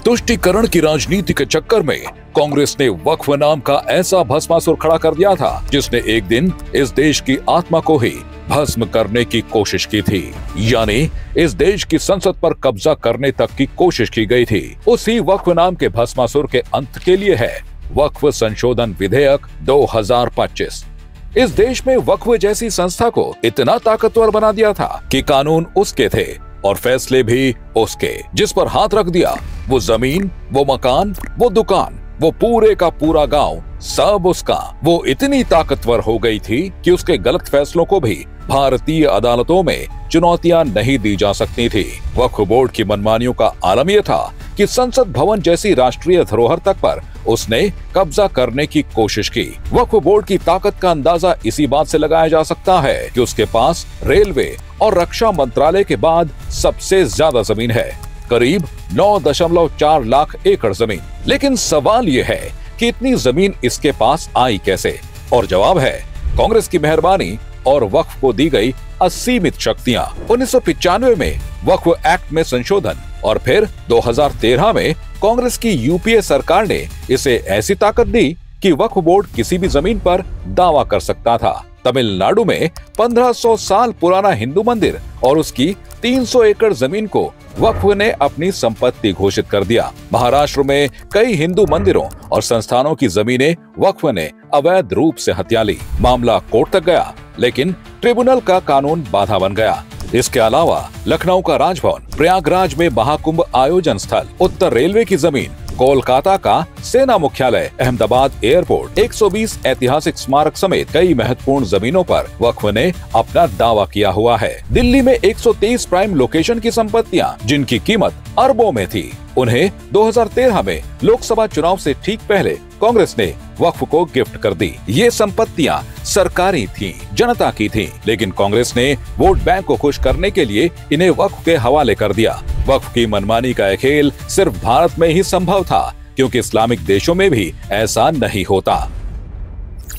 तुष्टीकरण की राजनीति के चक्कर में कांग्रेस ने वक्फ नाम का ऐसा भस्मासुर खड़ा कर दिया था जिसने एक दिन इस देश की आत्मा को ही भस्म करने की कोशिश की थी। यानी इस देश की संसद पर कब्जा करने तक की कोशिश की गई थी। उसी वक्फ नाम के भस्मासुर के अंत के लिए है वक्फ संशोधन विधेयक 2025। इस देश में वक्फ जैसी संस्था को इतना ताकतवर बना दिया था कि कानून उसके थे और फैसले भी उसके। जिस पर हाथ रख दिया वो जमीन, वो मकान, वो दुकान, वो पूरे का पूरा गांव सब उसका। वो इतनी ताकतवर हो गई थी कि उसके गलत फैसलों को भी भारतीय अदालतों में चुनौतियां नहीं दी जा सकती थी। वक्फ बोर्ड की मनमानियों का आलम यह था कि संसद भवन जैसी राष्ट्रीय धरोहर तक पर उसने कब्जा करने की कोशिश की। वक्फ बोर्ड की ताकत का अंदाजा इसी बात से लगाया जा सकता है कि उसके पास रेलवे और रक्षा मंत्रालय के बाद सबसे ज्यादा जमीन है, करीब 9.4 लाख एकड़ जमीन। लेकिन सवाल ये है कि इतनी जमीन इसके पास आई कैसे? और जवाब है कांग्रेस की मेहरबानी और वक्फ को दी गई असीमित शक्तियां। 1995 में वक्फ एक्ट में संशोधन और फिर 2013 में कांग्रेस की यूपीए सरकार ने इसे ऐसी ताकत दी कि वक्फ बोर्ड किसी भी जमीन पर दावा कर सकता था। तमिलनाडु में 1500 साल पुराना हिंदू मंदिर और उसकी 300 एकड़ जमीन को वक्फ ने अपनी संपत्ति घोषित कर दिया। महाराष्ट्र में कई हिंदू मंदिरों और संस्थानों की जमीनें वक्फ ने अवैध रूप से हथिया ली। मामला कोर्ट तक गया, लेकिन ट्रिब्यूनल का कानून बाधा बन गया। इसके अलावा लखनऊ का राजभवन, प्रयागराज में महाकुंभ आयोजन स्थल, उत्तर रेलवे की जमीन, कोलकाता का सेना मुख्यालय, अहमदाबाद एयरपोर्ट, 120 ऐतिहासिक स्मारक समेत कई महत्वपूर्ण जमीनों पर वक्फ ने अपना दावा किया हुआ है। दिल्ली में 123 प्राइम लोकेशन की संपत्तियां जिनकी कीमत अरबों में थी, उन्हें 2013 में लोकसभा चुनाव से ठीक पहले कांग्रेस ने वक्फ को गिफ्ट कर दी। ये संपत्तियां सरकारी थीं, जनता की थीं, लेकिन कांग्रेस ने वोट बैंक को खुश करने के लिए इन्हें वक्फ के हवाले कर दिया। वक्फ की मनमानी का यह खेल सिर्फ भारत में ही संभव था, क्योंकि इस्लामिक देशों में भी ऐसा नहीं होता।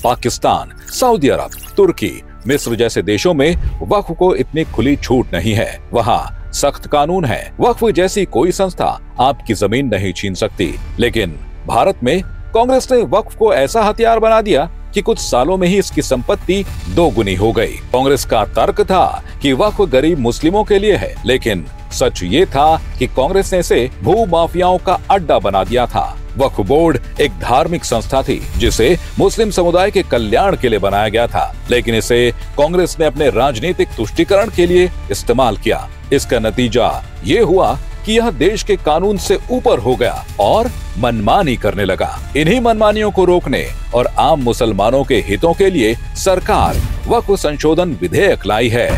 पाकिस्तान, सऊदी अरब, तुर्की, मिस्र जैसे देशों में वक्फ को इतनी खुली छूट नहीं है। वहाँ सख्त कानून है। वक्फ जैसी कोई संस्था आपकी जमीन नहीं छीन सकती। लेकिन भारत में कांग्रेस ने वक्फ को ऐसा हथियार बना दिया कि कुछ सालों में ही इसकी संपत्ति दोगुनी हो गई। कांग्रेस का तर्क था कि वक्फ गरीब मुस्लिमों के लिए है, लेकिन सच ये था कि कांग्रेस ने इसे भू माफियाओं का अड्डा बना दिया था। वक्फ बोर्ड एक धार्मिक संस्था थी जिसे मुस्लिम समुदाय के कल्याण के लिए बनाया गया था, लेकिन इसे कांग्रेस ने अपने राजनीतिक तुष्टीकरण के लिए इस्तेमाल किया। इसका नतीजा ये हुआ कि यह देश के कानून से ऊपर हो गया और मनमानी करने लगा। इन्हीं मनमानियों को रोकने और आम मुसलमानों के हितों के लिए सरकार वक्फ संशोधन विधेयक लाई है।